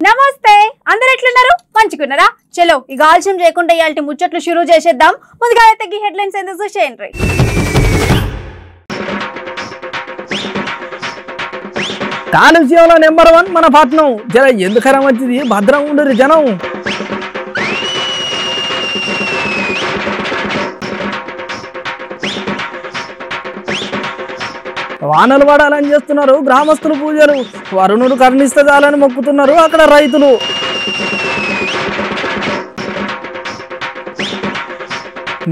నమస్తే అందరూ ఎట్లున్నారు మంచిగున్నారా చలో ఇక ఆలస్యం చేయకుండా ఇయాల్టి ముచ్చట్లు షురూ చేసేద్దాం ముందుగా అయితే ఈ హెడ్లైన్స్ ఏందో చూసేయండి కాలుష్యంలో నెంబర్ 1 మన పట్నం జర ఎందుకరా మంచిది భద్రంగా ఉండరు జనం వానలు పడాలని చేస్తున్నారు గ్రామస్తులు పూజలు వరుణుడు కరుణిస్తే చాలని మొక్కుతున్నారు అక్కడ రైతులు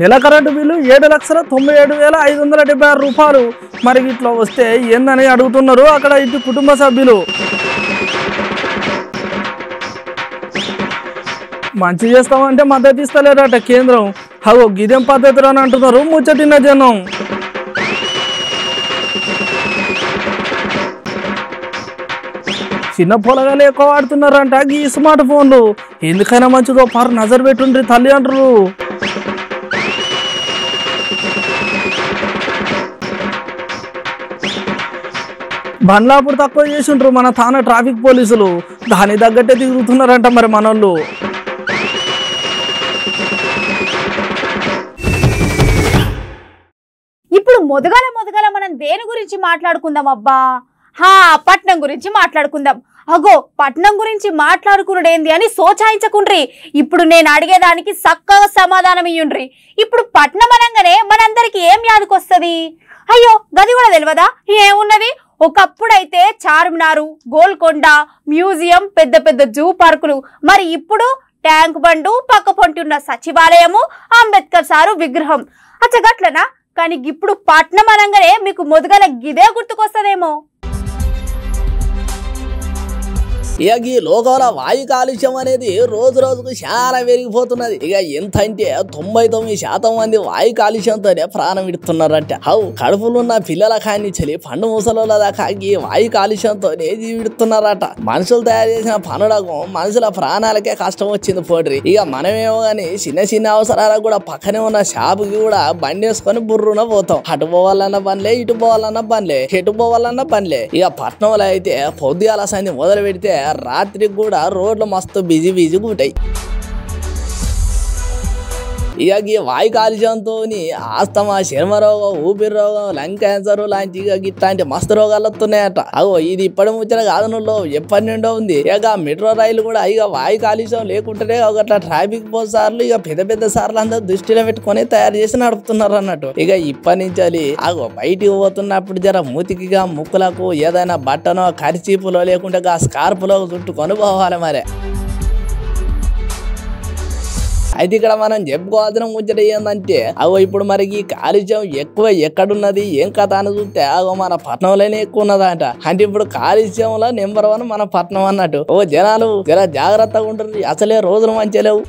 నెల కరెంటు బిల్లు 7,97,576 రూపాయలు మరి ఇట్లా వస్తే ఏందని అడుగుతున్నారు అక్కడ ఇటు కుటుంబ సభ్యులు మంచి చేస్తామంటే మద్దతు ఇస్తలేరట కేంద్రం అగో గిదేం పద్ధతిలో అని అంటున్నారు ముచ్చటిన జనం చిన్న పొలగాలు ఎక్కువ వాడుతున్నారంట ఈ స్మార్ట్ ఫోన్లు ఎందుకైనా మంచిదో నజర్ పెట్టుండ్రి తల్లిదండ్రులు బండ్లాపూర్ తక్కువ చేసిండ్రు మన తాన ట్రాఫిక్ పోలీసులు దాని తగ్గట్టే తిరుగుతున్నారంట మరి మనోళ్ళు ఇప్పుడు మొదగల మనం దేని గురించి మాట్లాడుకుందాం అబ్బా పట్నం గురించి మాట్లాడుకుందాం అగో పట్నం గురించి మాట్లాడుకున్నాడు ఏంది అని సోచాయించకుండ్రి ఇప్పుడు నేను అడిగేదానికి చక్కగా సమాధానం ఇయ్యుండ్రి ఇప్పుడు పట్నం అనగానే మనందరికి ఏం యాదకొస్తుంది అయ్యో గది కూడా తెలియదా ఏమున్నది ఒకప్పుడైతే చార్మినారు గోల్కొండ మ్యూజియం పెద్ద పెద్ద జూ పార్కులు మరి ఇప్పుడు ట్యాంక్ బండు పక్క పొంటి ఉన్న సచివాలయము అంబేద్కర్ సారు విగ్రహం అచ్చగట్లనా కానీ ఇప్పుడు పట్నం అనగానే మీకు మొదగల గిదే గుర్తుకొస్తుందేమో ఇక ఈ లోకంలో వాయు కాలుష్యం అనేది రోజు రోజుకు చాలా పెరిగిపోతున్నది ఇక ఎంత అంటే 99% మంది వాయు కాలుష్యంతోనే ప్రాణం విడుతున్నారంట కడుపులున్న పిల్లల కాని చలి పండు ముసలోళ్ళ దాకా ఈ వాయు కాలుష్యంతోనే జీవిడుతున్నారట మనుషులు తయారు చేసిన పనులకు మనుషుల ప్రాణాలకే కష్టం వచ్చింది పోడ్రి ఇక మనమేమో గాని చిన్న చిన్న అవసరాలకు కూడా పక్కనే ఉన్న షాపుకి కూడా బండి వేసుకొని బుర్రున పోతాం అటు పోవాలన్న పనిలే ఇటు పోవాలన్న పనిలే ఎటు పోవాలన్న పనిలే ఇక పట్నంలో అయితే పొద్దుగాల సంధి మొదలు పెడితే రాత్రికి కూడా రోడ్లు మస్తు బిజీగా ఉంటాయి ఇక ఈ వాయు కాలుష్యంతో ఆస్తమా చర్మ రోగం ఊపిరి రోగం లంగ్ క్యాన్సర్ లాంటి ఇట్లాంటి మస్తు రోగాలు వస్తున్నాయట ఇది ఇప్పటి ముచ్చట కాదనులో ఎప్పటి నుండో ఉంది ఇక మెట్రో రైలు కూడా ఇక వాయు కాలుష్యం లేకుంటేనే అట్లా ట్రాఫిక్ పోలీస్ సార్లు ఇక పెద్ద పెద్ద సార్లు అందరూ దృష్టిలో పెట్టుకొని తయారు చేసి నడుపుతున్నారు అన్నట్టు ఇక ఇప్పటి నుంచి బయటికి పోతున్నప్పుడు జర మూతికిగా ముక్కులకు ఏదైనా బట్టనో కరిచీపులో లేకుంటే స్కార్పులో చుట్టుకొని పోవాలి మరి అయితే ఇక్కడ మనం చెప్పుకోవాల్సిన ముచ్చట ఏంటంటే ఇప్పుడు మనకి కాలుష్యం ఎక్కువ ఎక్కడున్నది ఏం కథ అని చూస్తే మన పట్నంలోనే ఎక్కువ ఉన్నదంట అంటే ఇప్పుడు కాలుష్యంలో నెంబర్ 1 మన పట్నం అన్నట్టు జనాలు జర జాగ్రత్తగా ఉంటారు అసలే రోజులు మంచిగా లేవు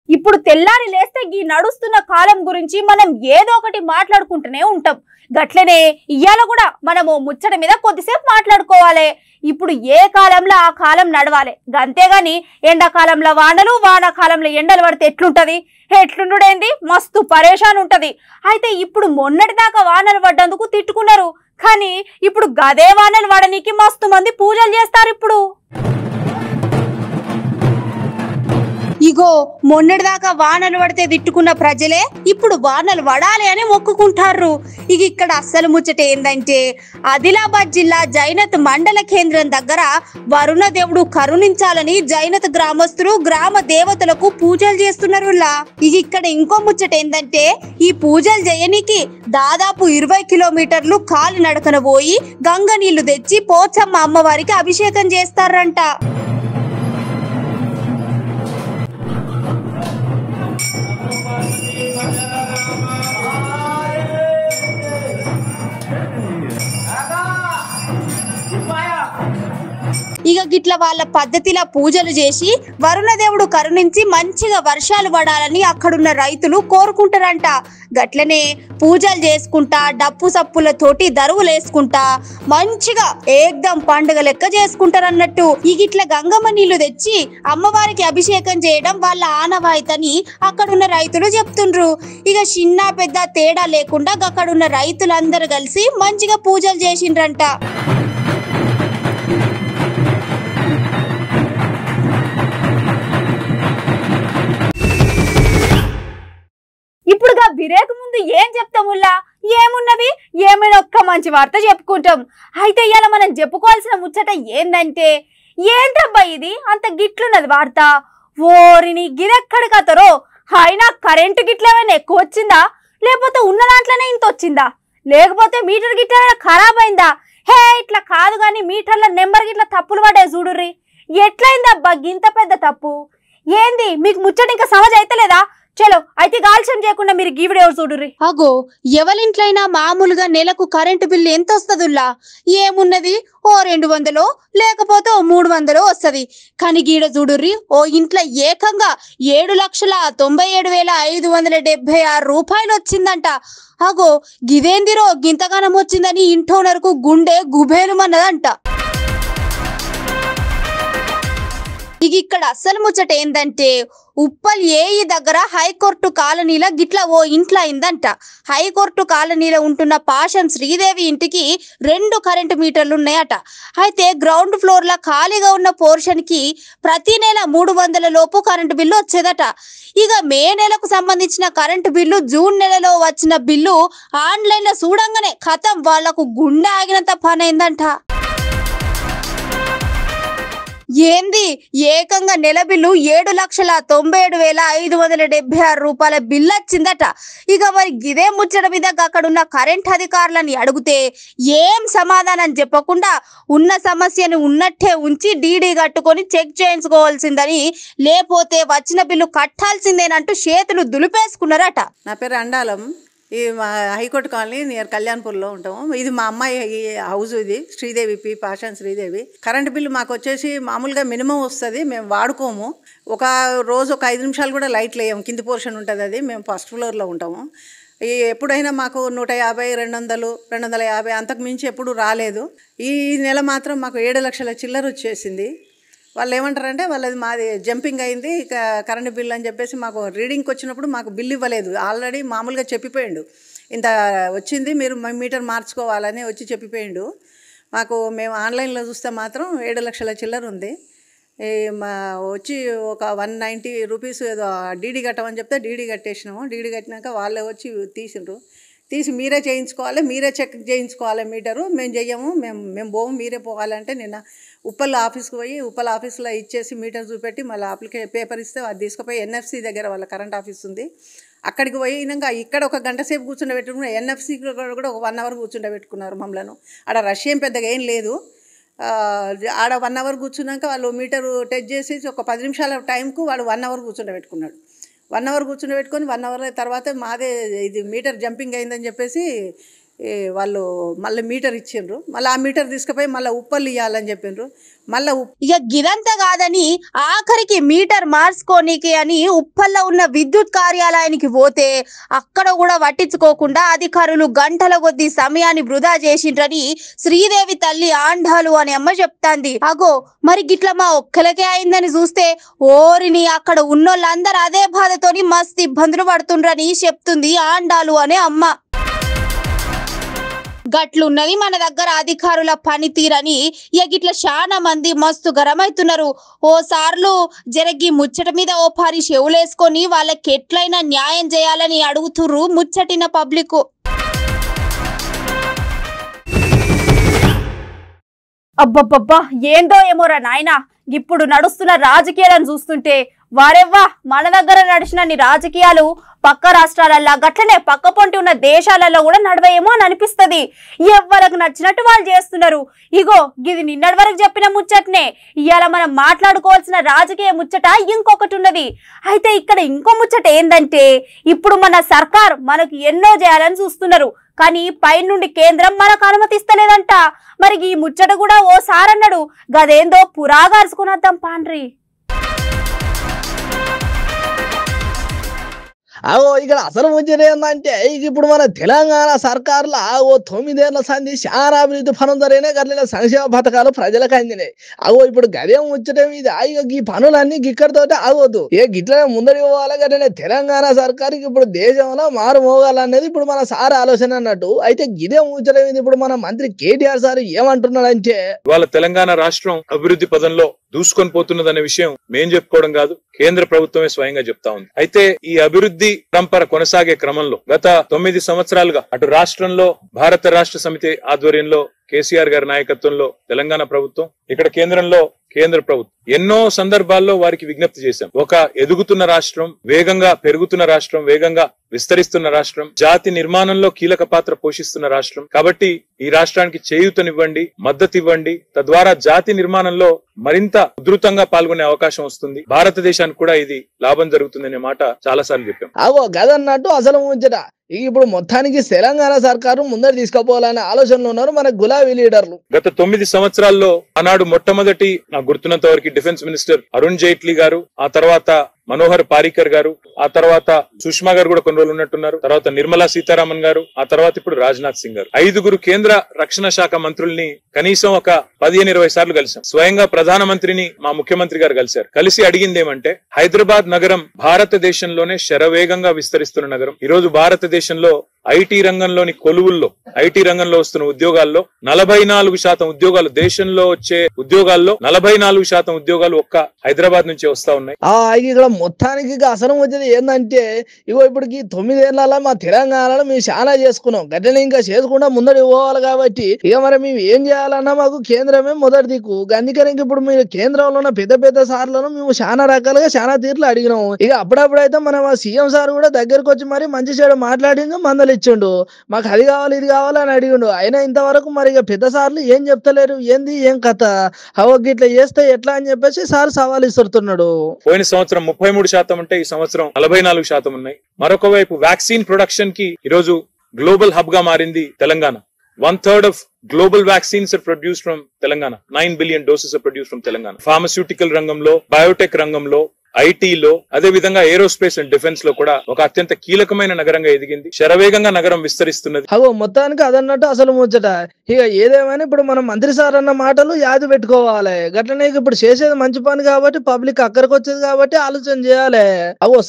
ఇప్పుడు తెల్లారి లేస్తే ఈ నడుస్తున్న కాలం గురించి మనం ఏదో ఒకటి మాట్లాడుకుంటూనే ఉంటాం గట్లనే ఇయ్యాల కూడా మనము ముచ్చట మీద కొద్దిసేపు మాట్లాడుకోవాలి ఇప్పుడు ఏ కాలంలో ఆ కాలం నడవాలి అంతేగాని ఎండాకాలంలో వానలు వానాకాలంలో ఎండలు పడితే ఎట్లుండేంది మస్తు పరేషాన్ ఉంటది అయితే ఇప్పుడు మొన్నటిదాకా వానలు పడ్డందుకు తిట్టుకున్నారు కానీ ఇప్పుడు గదే వానలు పడనీకి మస్తు మంది పూజలు చేస్తారు ఇప్పుడు ఇగో మొన్నటిదాకా వానలు పడితే తిట్టుకున్న ప్రజలే ఇప్పుడు వానలు పడాలి అని మొక్కుకుంటారు ఇక ఇక్కడ అస్సలు ముచ్చట ఏందంటే ఆదిలాబాద్ జిల్లా జైనత్ మండల కేంద్రం దగ్గర వరుణ దేవుడు కరుణించాలని జైనత్ గ్రామస్తులు గ్రామ దేవతలకు పూజలు చేస్తున్నారు ఇక ఇక్కడ ఇంకో ముచ్చట ఏందంటే ఈ పూజలు చేయనికి దాదాపు 20 కిలోమీటర్లు కాలి నడకన పోయి గంగ నీళ్లు తెచ్చి పోచమ్మ అమ్మవారికి అభిషేకం చేస్తారంట ఇక గిట్ల వాళ్ళ పద్ధతిలా పూజలు చేసి వరుణదేవుడు కరుణించి మంచిగా వర్షాలు పడాలని అక్కడున్న రైతులు కోరుకుంటారంట. గట్లనే పూజలు చేసుకుంటా డప్పు సప్పులతోటి దరువులు వేసుకుంటా మంచిగా ఏకదం పండుగ లెక్క చేసుకుంటారన్నట్టు. ఈ గిట్ల గంగమ్మ నీళ్లు తెచ్చి అమ్మవారికి అభిషేకం చేయడం వాళ్ళ ఆనవాయితని అక్కడున్న రైతులు చెప్తుండ్రు. ఇక చిన్న పెద్ద తేడా లేకుండా అక్కడున్న రైతులందరూ కలిసి మంచిగా పూజలు చేసిండ్రంట. ఇప్పుడుగా బిరేకు ముందు ఏం చెప్తాముల్లా, ఏమున్నది, ఏమైనా ఒక్క మంచి వార్త చెప్పుకుంటాం. అయితే ఇవాళ మనం చెప్పుకోవాల్సిన ముచ్చట ఏందంటే, ఏంటబ్బా ఇది అంత గిట్లున్నది వార్త, ఓరిని గిరెక్కడి కథరో, అయినా కరెంటు గిట్లేమైనా ఎక్కువ వచ్చిందా, లేకపోతే ఉన్న దాంట్లోనే ఇంత వచ్చిందా, లేకపోతే మీటర్ గిట్ల ఖరాబ్ అయిందా? హే ఇట్లా కాదు కానీ మీటర్ల నెంబర్ గిట్ల తప్పులు పడే చూడుర్రి. ఎట్లయిందబ్బా గింత పెద్ద తప్పు? ఏంది మీకు ముచ్చట ఇంకా సమజ్ అయితలేదా? చలో అయితే ఆలస్యం చేయకుండా మీరు ఈ వీడియో చూడుర్రి. అగో ఎవరింట్లైనా మామూలుగా నెలకు కరెంటు బిల్లు ఎంత వస్తదుల్లా? ఏమున్నది, ఓ 200 లేకపోతే ఓ 300 వస్తది. కానీ గీడ చూడుర్రి, ఓ ఇంట్లో ఏకంగా 7,97,576 రూపాయలు వచ్చిందంట. అగో గిదేందిరో గింతగానం వచ్చిందని ఇంటోనరకు గుండె గుబేలుమన్నదంట. ఇక్కడ అస్సలు ముచ్చట ఏందంటే, ఉప్పల్ ఏఈ దగ్గర హైకోర్టు కాలనీలో గిట్ల ఓ ఇంట్లో అయిందంట. హైకోర్టు కాలనీలో ఉంటున్న పాషం శ్రీదేవి ఇంటికి 2 కరెంటు మీటర్లు ఉన్నాయట. అయితే గ్రౌండ్ ఫ్లోర్ లో ఖాళీగా ఉన్న పోర్షన్ కి ప్రతి నెల 300 లోపు కరెంటు బిల్లు వచ్చేదట. ఇక మే నెలకు సంబంధించిన కరెంటు బిల్లు జూన్ నెలలో వచ్చిన బిల్లు ఆన్లైన్ లో చూడంగానే ఖతం వాళ్లకు గుండె ఆగినంత పని అయిందంట. ఏంది ఏకంగా నెల బిల్లు 7,97,576 రూపాయల బిల్లు వచ్చిందట. ఇక మరి గిదే ముచ్చట మీద అక్కడున్న కరెంట్ అధికారులని అడిగితే ఏం సమాధానం చెప్పకుండా ఉన్న సమస్యను ఉన్నట్టే ఉంచి డీడీ కట్టుకొని చెక్ చేయించుకోవాల్సిందని, లేకపోతే వచ్చిన బిల్లు కట్టాల్సిందేనంటూ చేతులు దులిపేసుకున్నారట. నా పేరు అండాలం. ఈ హైకోర్టు కాలనీ నియర్ కళ్యాణ్పూర్లో ఉంటాము. ఇది మా అమ్మాయి హౌస్, ఇది శ్రీదేవి పాషాన్ శ్రీదేవి. కరెంటు బిల్లు మాకు వచ్చేసి మామూలుగా మినిమం వస్తుంది, మేము వాడుకోము. ఒక రోజు ఒక 5 నిమిషాలు కూడా లైట్లు వేయము, కింది పోర్షన్ ఉంటుంది, అది మేము ఫస్ట్ ఫ్లోర్లో ఉంటాము. ఎప్పుడైనా మాకు 150, 200, 250 అంతకు మించి ఎప్పుడు రాలేదు. ఈ నెల మాత్రం మాకు 7 లక్షల చిల్లర వచ్చేసింది. వాళ్ళు ఏమంటారంటే వాళ్ళది మాది జంపింగ్ అయింది కరెంటు బిల్ అని చెప్పేసి మాకు రీడింగ్కి వచ్చినప్పుడు మాకు బిల్ ఇవ్వలేదు. ఆల్రెడీ మామూలుగా చెప్పిపోయిండు, ఇంత వచ్చింది మీరు మీటర్ మార్చుకోవాలని వచ్చి చెప్పిపోయిండు మాకు. మేము ఆన్లైన్లో చూస్తే మాత్రం 7 లక్షల చిల్లర ఉంది. వచ్చి ఒక 190 రూపీస్ ఏదో డీడీ కట్టమని చెప్తే డీడీ కట్టేసినాము. డీడీ కట్టినాక వాళ్ళే వచ్చి తీసి మీరే చేయించుకోవాలి, మీరే చెక్ చేయించుకోవాలి మీటరు, మేము చెయ్యము, మేము పోము, మీరే పోవాలంటే నిన్న ఉప్పల్ ఆఫీస్కి పోయి ఉప్పల్ ఆఫీస్లో ఇచ్చేసి మీటర్ చూపెట్టి మళ్ళీ పేపర్ ఇస్తే అది తీసుకుపోయి ఎన్ఎఫ్సి దగ్గర వాళ్ళ కరెంట్ ఆఫీస్ ఉంది, అక్కడికి పోయినాక ఇక్కడ ఒక గంట సేపు కూర్చుండబెట్టుకున్నారు. ఎన్ఎఫ్సి కూడా ఒక 1 అవర్ కూర్చుండబెట్టుకున్నారు మమ్మల్ని. ఆడ రష్ ఏం పెద్దగా ఏం లేదు. ఆడ 1 అవర్ కూర్చున్నాక వాళ్ళు మీటరు టెస్ట్ చేసేసి ఒక 10 నిమిషాల టైంకు వాడు 1 అవర్ కూర్చుండబెట్టుకున్నాడు. 1 అవర్ కూర్చుండబెట్టుకొని 1 అవర్ తర్వాత మాదే ఇది మీటర్ జంపింగ్ అయిందని చెప్పేసి వాళ్ళు మళ్ళీ మీటర్ ఇచ్చిండ్రు. మళ్ళీ ఆ మీటర్ తీసుకుపోయి మళ్ళీ ఉప్పల్ ఇవ్వాలని చెప్పిండ్రు. మళ్ళీ ఇక గిదంతా కాదని ఆఖరికి మీటర్ మార్చుకోనికి అని ఉప్పల్లో ఉన్న విద్యుత్ కార్యాలయానికి పోతే అక్కడ కూడా పట్టించుకోకుండా అధికారులు గంటల కొద్ది సమయాన్ని వృధా చేసిండ్రని శ్రీదేవి తల్లి ఆండాలు అని అమ్మ చెప్తాంది. అగో మరి గిట్ల మా ఒక్కలకే అయిందని చూస్తే ఓరిని అక్కడ ఉన్నోళ్ళందరూ అదే బాధతోని మస్తు ఇబ్బందులు పడుతుండ్రని చెప్తుంది ఆండాలు అనే అమ్మ. గట్లున్నది మన దగ్గర అధికారుల పనితీరని గిట్ల చాలా మంది మస్తు గరమైతున్నారు. ఓసార్లు జరిగి ముచ్చట మీద ఓ పారి చెవులేసుకొని వాళ్ళకి ఎట్లయినా న్యాయం చేయాలని అడుగుతుర్రు ముచ్చటిన పబ్లిక్. అబ్బబ్బబ్బా ఏందో ఏమోరా నాయనా, ఇప్పుడు నడుస్తున్న రాజకీయాలను చూస్తుంటే వారెవ్వా మన దగ్గర నడిచినన్ని రాజకీయాలు పక్క రాష్ట్రాలల్లో గట్లనే పక్క పొంటి ఉన్న దేశాలలో కూడా నడవేమో అని అనిపిస్తుంది. ఎవరికి నచ్చినట్టు వాళ్ళు చేస్తున్నారు. ఇగో ఇది నిన్నటి వరకు చెప్పిన ముచ్చటనే. ఇవాళ మనం మాట్లాడుకోవాల్సిన రాజకీయ ముచ్చట ఇంకొకటి ఉన్నది. అయితే ఇక్కడ ఇంకో ముచ్చట ఏందంటే ఇప్పుడు మన సర్కార్ మనకు ఎన్నో చేయాలని చూస్తున్నారు, కానీ పైనుండి కేంద్రం మనకు అనుమతిస్తలేదంట. మరి ఈ ముచ్చట కూడా ఓసారి అన్నాడు, గదేందో పురాగా అరుచుకునేద్దాం పాండ్రి. ఇక్కడ అసలు ముచ్చట ఏంటంటే ఇప్పుడు మన తెలంగాణ సర్కారులో 9 ఏళ్ల సంధి చాలా అభివృద్ధి పనులు జరిగినాయి, గట్ల సంక్షేమ పథకాలు ప్రజలకు అందినాయి. ఇప్పుడు గదే ముచ్చట మీద ఈ పనులన్నీ గిక్కడితోటి ఆగొద్దు, గిట్లనే ముందడి పోవాలి. గట్లనే తెలంగాణ సర్కారుకి ఇప్పుడు దేశంలో మారు మోగాలనేది ఇప్పుడు మన సార్ ఆలోచన అన్నట్టు. అయితే గిదే ముచ్చట మీద ఇప్పుడు మన మంత్రి కేటీఆర్ సార్ ఏమంటున్నాడంటే, వాళ్ళ తెలంగాణ రాష్ట్రం అభివృద్ధి పదంలో దూసుకొని పోతున్నదనే విషయం మేం చెప్పుకోవడం కాదు, కేంద్ర ప్రభుత్వమే స్వయంగా చెప్తా ఉంది. అయితే ఈ అభివృద్ధి పరంపర కొనసాగే క్రమంలో గత 9 సంవత్సరాలుగా అటు రాష్ట్రంలో భారత రాష్ట్ర సమితి ఆధ్వర్యంలో కేసీఆర్ గారి నాయకత్వంలో తెలంగాణ ప్రభుత్వం, ఇక్కడ కేంద్రంలో కేంద్ర ప్రభుత్వం ఎన్నో సందర్భాల్లో వారికి విజ్ఞప్తి చేశాం. ఒక ఎదుగుతున్న రాష్ట్రం, వేగంగా పెరుగుతున్న రాష్ట్రం, వేగంగా విస్తరిస్తున్న రాష్ట్రం, జాతి నిర్మాణంలో కీలక పాత్ర పోషిస్తున్న రాష్ట్రం. కాబట్టి ఈ రాష్ట్రానికి చేయూతనివ్వండి, మద్దతు ఇవ్వండి. తద్వారా జాతి నిర్మాణంలో మరింత ఉధృతంగా పాల్గొనే అవకాశం వస్తుంది. భారతదేశానికి కూడా ఇది లాభం జరుగుతుందనే మాట చాలా సార్లు చెప్పాం. గదన్నట్టు అసలు ముచ్చట ఇప్పుడు మొత్తానికి తెలంగాణ సర్కారు ముందర తీసుకుపోవాలనే ఆలోచనలో ఉన్నారు మన గులాబీ లీడర్లు. గత 9 సంవత్సరాల్లో ఆనాడు మొట్టమొదటి నాకు గుర్తున్నంత వరకు డిఫెన్స్ మినిస్టర్ అరుణ్ జైట్లీ గారు, ఆ తర్వాత మనోహర్ పారికర్ గారు, ఆ తర్వాత సుష్మా గారు కూడా కొన్ని రోజులు ఉన్నట్టున్నారు, తర్వాత నిర్మలా సీతారామన్ గారు, ఆ తర్వాత ఇప్పుడు రాజ్నాథ్ సింగ్ గారు. 5గురు కేంద్ర రక్షణ శాఖ మంత్రుల్ని కనీసం ఒక 15-20 సార్లు కలిసాం. స్వయంగా ప్రధానమంత్రిని మా ముఖ్యమంత్రి గారు కలిశారు. కలిసి అడిగింది ఏమంటే, హైదరాబాద్ నగరం భారతదేశంలోనే శరవేగంగా విస్తరిస్తున్న నగరం. ఈ రోజు భారతదేశంలో ఐటీ రంగంలోని కొలువుల్లో, ఐటీ రంగంలో వస్తున్న ఉద్యోగాల్లో 44% ఉద్యోగాలు, దేశంలో వచ్చే ఉద్యోగాల్లో 44% ఉద్యోగాలు ఒక్క హైదరాబాద్ నుంచే వస్తా ఉన్నాయి. ఇక్కడ మొత్తానికి అసలు వచ్చేది ఏంటంటే ఇప్పటికి 9 ఏళ్లలో మా తెలంగాణలో మేము చాలా చేసుకున్నాం, గట్లనే ఇంకా చేసుకుంటా ముందడి పోవాలి. కాబట్టి మరి మేము ఏం చేయాలన్నా మాకు కేంద్రమే మొదటి దిక్కు. అందుకని ఇప్పుడు మీరు కేంద్రంలో ఉన్న పెద్ద పెద్ద సార్లను మేము చాలా రకాలుగా చాలా తీర్లు అడిగినాము. అప్పుడప్పుడైతే మన సీఎం సార్ కూడా దగ్గరకు వచ్చి మరి మంచి చెడు మాట్లాడిండు, మందలు ఇచ్చిండు, మాకు అది కావాలి ఇది కావాలి అని అడిగిండు. అయినా ఇంతవరకు మరి పెద్ద సార్లు ఏం చెప్తలేరు, ఏంది ఏం కథ, ఇట్లా చేస్తే ఎట్లా అని చెప్పేసి సార్ సవాల్ ఇస్తున్నాడు. పోయిన సంవత్సరం 33% ఉంటే ఈ సంవత్సరం 44% ఉన్నాయి. మరొక వైపు వ్యాక్సిన్ ప్రొడక్షన్ కి ఈరోజు గ్లోబల్ హబ్ గా మారింది Telangana. 1/3 of global vaccines are produced from Telangana. 9 billion doses are produced from Telangana. Pharmaceutical రంగంలో, బయోటెక్ రంగంలో, ఐటీలో, అదే విధంగా ఏరోస్పేస్ అండ్ డిఫెన్స్ లో కూడా ఒక అత్యంత కీలకమైన నగరంగా ఎదిగింది. శరవేగంగా నగరం విస్తరిస్తున్నది. మొత్తానికి అదన్నట్టు అసలు ముచ్చట. ఏదేమైనా ఇప్పుడు మనం మంత్రి సార్ అన్న మాటలు యాది పెట్టుకోవాలి. గట్లనే ఇప్పుడు చేసేది మంచి పని కాబట్టి పబ్లిక్ అక్కడికి వచ్చేది కాబట్టి ఆలోచన చేయాలి.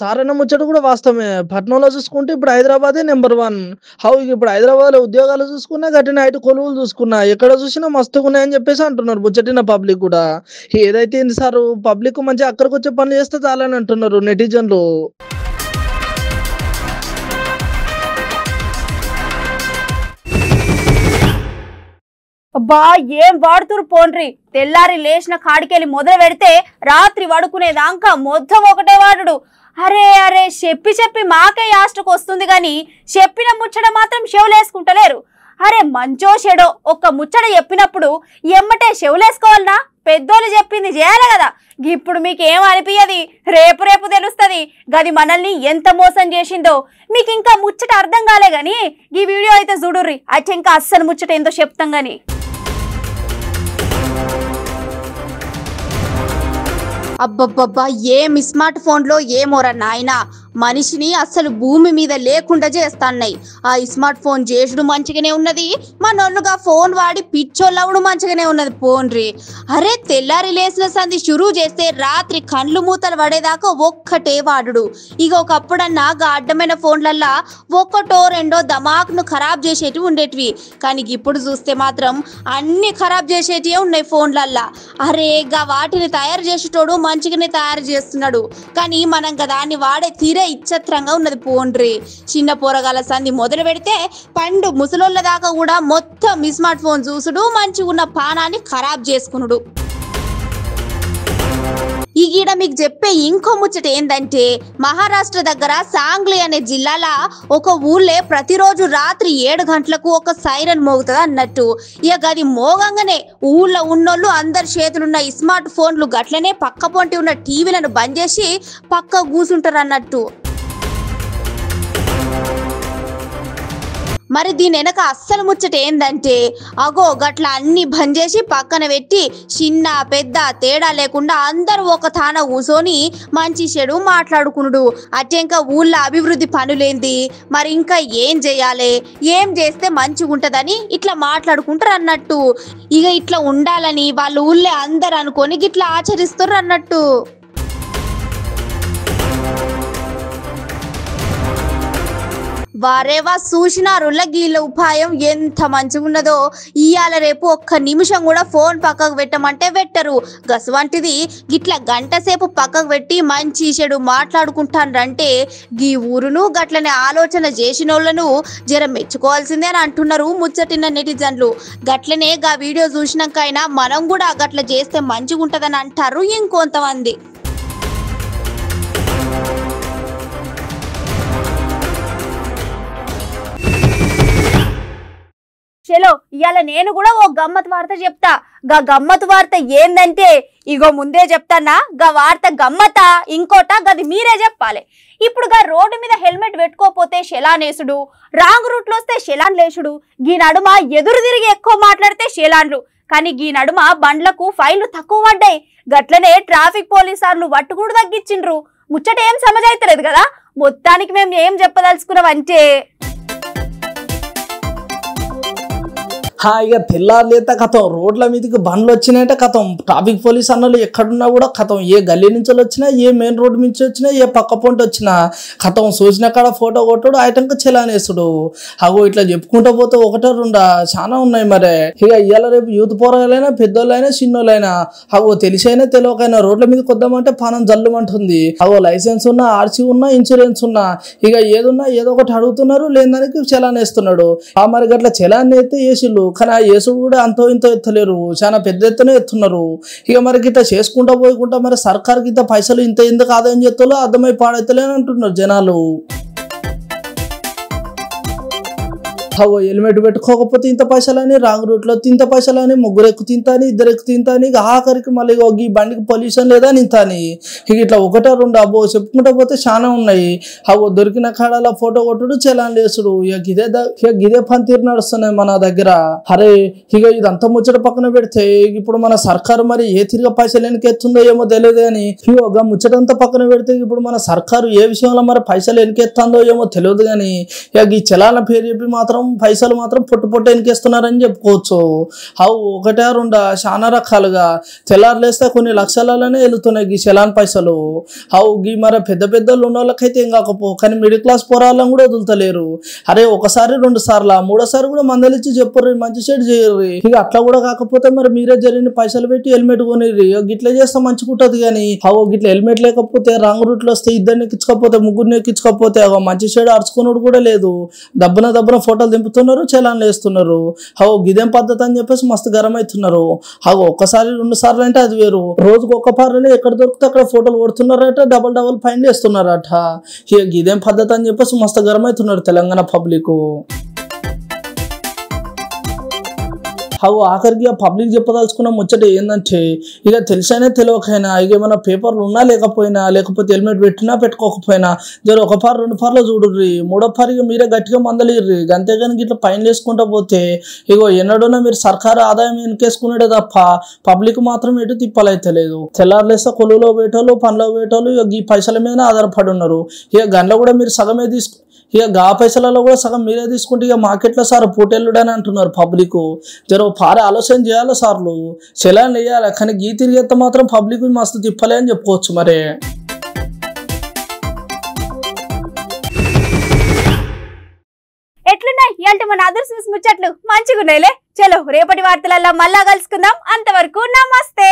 సార్ అన్న ముచ్చట కూడా వాస్తవమే. పట్నంలో చూసుకుంటే ఇప్పుడు హైదరాబాదే నెంబర్ 1. ఇప్పుడు హైదరాబాద్ లో ఉద్యోగాలు చూసుకున్నా, గట్టిన ఐటీ కొలువులు చూసుకున్నా, ఎక్కడ చూసినా మస్తుగా ఉన్నాయని చెప్పేసి అంటున్నారు ముచ్చటిన పబ్లిక్ కూడా. ఏదైతే సార్ పబ్లిక్ మంచి అక్కడికి వచ్చే పనులు చేస్తే చాలని అంటున్నారు నెటిజన్లు. అబ్బా ఏం వాడుతురు పోండ్రి. తెల్లారి లేచిన కాడికెళ్ళి మొదలు పెడితే రాత్రి పడుకునేదాకా మొత్తం ఒకటే వాడు. అరే అరే చెప్పి చెప్పి మాకే యాస్టకు వస్తుంది గాని చెప్పిన ముచ్చట మాత్రం చెవులేసుకుంటలేరు. అరే మంచో చెడో ఒక్క ముచ్చట చెప్పినప్పుడు ఎమ్మటే చెవులేసుకోవాలనా? పెద్దోళ్ళు చెప్పింది చేయాలి కదా. ఇప్పుడు మీకు ఏం అనిపించది, రేపు రేపు తెలుస్తుంది గది మనల్ని ఎంత మోసం చేసిందో. మీకు ఇంకా ముచ్చట అర్థం కాలే గాని ఈ వీడియో అయితే చూడుర్రి, అయితే ఇంకా అస్సలు ముచ్చట ఏందో చెప్తాం గాని. అబ్బబ్బబ్బా ఏం స్మార్ట్ ఫోన్లో ఏమోరా నాయనా, మనిషిని అస్సలు భూమి మీద లేకుండా చేస్తాన్నాయి. ఆ స్మార్ట్ ఫోన్ చేసుడు మంచిగానే ఉన్నది, మనోళ్ళుగా ఫోన్ వాడి పిచ్చోళ్ళవుడు మంచిగానే ఉన్నది. పోన్రి అరే తెల్లారి లేసిన సంధి షురూ చేస్తే రాత్రి కండ్లు మూతలు పడేదాకా ఒక్కటే వాడుడు. ఇక ఒకప్పుడన్నా అడ్డమైన ఫోన్లల్లా ఒక్కటో రెండో దమాక్ను ఖరాబ్ చేసేటివి ఉండేటివి, కానీ ఇప్పుడు చూస్తే మాత్రం అన్ని ఖరాబ్ చేసేటివే ఉన్నాయి ఫోన్లల్లా. అరే వాటిని తయారు చేసేటోడు మంచిగానే తయారు చేస్తున్నాడు, కానీ మనం దాన్ని వాడే తీరే ఇచ్చత్రంగా ఉన్నది. పోండ్రి చిన్న పోరగాల సంధి మొదలు పెడితే పండు ముసలోళ్ళ దాకా కూడా మొత్తం స్మార్ట్ ఫోన్ చూసుడు, మంచిగా ఉన్న పానాన్ని ఖరాబ్ చేసుకునుడు. ఈడ మీకు చెప్పే ఇంకో ముచ్చట ఏందంటే మహారాష్ట్ర దగ్గర సాంగ్లీ అనే జిల్లాల ఒక ఊళ్ళే ప్రతిరోజు రాత్రి 7 గంటలకు ఒక సైరన్ మోగుతుంది అన్నట్టు. ఇక అది మోగంగానే ఊళ్ళో ఉన్నోళ్ళు అందరి చేతులున్న స్మార్ట్ ఫోన్లు గట్లనే పక్క పొంటి ఉన్న టీవీలను బంద్ చేసి పక్క కూసుంటారు అన్నట్టు. మరి దీని వెనక అస్సలు ముచ్చట ఏందంటే అగో గట్ల అన్ని బంద్ చేసి పక్కన పెట్టి చిన్న పెద్ద తేడా లేకుండా అందరూ ఒక తాన కూసోని మంచి చెడు మాట్లాడుకునుడు. అట్టేంక ఊళ్ళో అభివృద్ధి పనులేంది, మరి ఇంకా ఏం చేయాలి, ఏం చేస్తే మంచిగా ఉంటుందని ఇట్లా మాట్లాడుకుంటారు అన్నట్టు. ఇక ఇట్లా ఉండాలని వాళ్ళు ఊళ్ళో అందరు అనుకొని ఇట్లా ఆచరిస్తారు అన్నట్టు. వారేవా చూసినారుల గీళ్ళ ఉపాయం ఎంత మంచిగా ఉన్నదో. ఇయాల రేపు ఒక్క నిమిషం కూడా ఫోన్ పక్కకు పెట్టమంటే పెట్టరు. గసవంటిది గిట్లా గంట సేపు పక్కకు పెట్టి మంచి చెడు మాట్లాడుకుంటారంటే గీ ఊరును గట్లనే ఆలోచన చేసినోళ్లను జర మెచ్చుకోవాల్సిందే అని అంటున్నారు ముచ్చటిన నెటిజన్లు. గట్లనే గా వీడియో చూసినాకైనా మనం కూడా గట్ల చేస్తే మంచిగా ఉంటుందని అంటారు ఇంకొంతమంది. చలో ఇవాళ నేను కూడా ఓ గమ్మత్ వార్త చెప్తా. గా గమ్మత్ వార్త ఏందంటే ఇగో ముందే చెప్తానా, గా వార్త గమ్మత ఇంకోట గది మీరే చెప్పాలి. ఇప్పుడు గా రోడ్డు మీద హెల్మెట్ పెట్టుకోపోతే షెలానేసుడు, రాంగ్ రూట్ లో వస్తే షెలాన్ లేసుడు, గీ నడుమ ఎదురు తిరిగి ఎక్కువ మాట్లాడితే షెలాన్లు. కానీ గీ నడుమ బండ్లకు ఫైన్లు తక్కువ పడ్డాయి. గట్లనే ట్రాఫిక్ పోలీసార్లు వట్టుకుడు తగ్గించిండ్రు. ముచ్చట ఏం సమజైతలేదు కదా. మొత్తానికి మేము ఏం చెప్పదలుచుకున్నాం అంటే ఇక తెల్లారులేత కథం రోడ్ల మీదకి బండ్లు వచ్చినాయంటే కథం ట్రాఫిక్ పోలీస్ అన్నలు ఎక్కడున్నా కూడా కథం, ఏ గల్లీ నుంచి వచ్చినా, ఏ మెయిన్ రోడ్ నుంచి వచ్చినా, ఏ పక్క పొంటి వచ్చినా కథం చూసిన కాడ ఫోటో కొట్టడు, ఐటంక చెలానేసుడు. అగో ఇట్లా చెప్పుకుంటూ పోతే ఒకటో రెండా చాలా ఉన్నాయి. మరి ఇక ఇవాళ రేపు యూత్ పోరగాలైనా పెద్దోళ్ళైనా చిన్నోళ్ళైనా అగో తెలిసైనా తెలియకైనా రోడ్ల మీదకి వద్దామంటే పానం జల్లుమంటుంది. అగో లైసెన్స్ ఉన్నా, ఆర్సీ ఉన్నా, ఇన్సూరెన్స్ ఉన్నా ఇక ఏదున్నా ఏదో ఒకటి అడుగుతున్నారు, లేదానికి చెలానేస్తున్నాడు. మరి గట్ల చెలాన్ని అయితే వేసిళ్ళు, కానీ ఆ యేసుడు కూడా అంతో ఇంతో ఎత్తలేరు, చాలా పెద్ద ఎత్తున ఎత్తున్నారు. ఇక మరి ఇట్లా చేసుకుంటా పోయకుండా మరి సర్కార్కి ఇంత పైసలు ఇంత ఎందుకు ఆదాయం చేస్తాలో అర్థమై పాడైతలేని అంటున్నారు జనాలు. హెల్మెట్ పెట్టుకోకపోతే ఇంత పైసలని, రాంగ్ రూట్లో ఇంత పైసలని, ముగ్గురు ఎక్కు తింటాని, ఇద్దరు ఎక్కు తింటాని, ఆఖరికి మళ్ళీ ఈ బండికి పొల్యూషన్ లేదా నింతాని. ఇక ఇట్లా ఒకటో రెండు అబ్బో చెప్పుకుంటా పోతే చాలా ఉన్నాయి. దొరికిన కాడలా ఫోటో కొట్టుడు, చలాన్ లేసుడు. ఇక గిదే పనితీరు నడుస్తున్నాయి మన దగ్గర. అరే ఇక ఇదంతా ముచ్చట పక్కన పెడితే ఇప్పుడు మన సర్కారు మరి ఏ తిరిగి పైసలు ఎన్నికెత్తుందో ఏమో తెలియదు అని ఇక ముచ్చటంతా పక్కన పెడితే ఇప్పుడు మన సర్కారు ఏ విషయంలో మరి పైసలు ఎన్నికెత్తుందో ఏమో తెలియదు. కానీ ఇక ఈ చలాన పేరు చెప్పి మాత్రం పైసలు మాత్రం పొట్టు ఎన్నికేస్తున్నారని చెప్పుకోవచ్చు. ఒకటే రెండా చాలా రకాలుగా తెల్లారులేస్తే కొన్ని లక్షలలోనే వెళ్తున్నాయి ఈ చలాన్ పైసలు. గీ మరి పెద్ద పెద్దలు ఉన్న వాళ్ళకైతే ఏం కాకపో, కానీ మిడిల్ క్లాస్ పోరాళ్ళని కూడా వదులుతలేరు. అరే ఒకసారి 2 సార్లు మూడోసారి కూడా మందలిచ్చి చెప్పుర్రి, మంచి షేడ్ చేయర్రి. ఇక అట్లా కూడా కాకపోతే మరి మీరే జరిగిన పైసలు పెట్టి హెల్మెట్ కొనిర్రి, గిట్లా చేస్తే మంచిగుంటది. కానీ గిట్లా హెల్మెట్ లేకపోతే రాంగ్ రూట్లో వస్తే ఇద్దరిని ఎక్కించకపోతే ముగ్గురిని ఎక్కించకపోతే మంచి షేడ్ అరుచుకున్నాడు కూడా లేదు. దబ్బున ఫోటోలు దింపుతున్నారు, చలాన్లు వేస్తున్నారు. గిదేం పద్ధతి అని చెప్పేసి మస్తు గరం అవుతున్నారు. ఒక్కసారి 2 సార్లు అంటే అది వేరు, రోజుకు ఒక్క పారనే ఎక్కడ దొరికితే అక్కడ ఫోటోలు కొడుతున్నారట, డబల్ ఫైన్ చేస్తున్నారట. గిదేం పద్ధతి అని చెప్పేసి మస్తు గరం అవుతున్నారు తెలంగాణ పబ్లిక్. ఆఖరికి పబ్లిక్ చెప్పదలుచుకున్న ముచ్చట ఏంటంటే ఇక తెలిసైనా తెలియకైనా ఇక ఏమైనా పేపర్లు ఉన్నా లేకపోయినా, లేకపోతే హెల్మెట్ పెట్టినా పెట్టుకోకపోయినా జర 1 పార్ 2 పార్లు చూడుర్రి, 3వ పార్ ఇక మీరే గట్టిగా మందలిర్రి. అంతేగాని ఇట్లా పైన వేసుకుంటా పోతే ఇగో ఎన్నడూనా మీరు సర్కారు ఆదాయం ఎన్నికేసుకున్నాడే తప్ప పబ్లిక్ మాత్రం ఎటు తిప్పలైతలేదు. తెల్లారులేస్తే కొలువులో పోయేటోళ్ళు, పనిలో పోయేటోళ్ళు ఇక ఈ పైసల మీద ఆధారపడి ఉన్నారు. ఇక గంటలో కూడా మీరు సగమే ఇక గా పైసలలో కూడా సగం మీరే తీసుకుంటే ఇక మార్కెట్లో సార్ పూటెల్లుడని అంటున్నారు పబ్లిక్. జర పారే ఆలోచన చేయాలి సార్లు, చలాన్ వేయాలి. కానీ గీ తిరిగేస్తే మాత్రం పబ్లిక్ మస్తు తిప్పలే అని చెప్పుకోవచ్చు. మరి ఎట్లున్నాయి ఇయాల్టి మన అదర్స్ న్యూస్ ముచ్చట్లు? మంచిగున్నాయిలే. చలో రేపటి వార్తలలో మళ్ళా కలుసుకుందాం. అంతవరకు నమస్తే.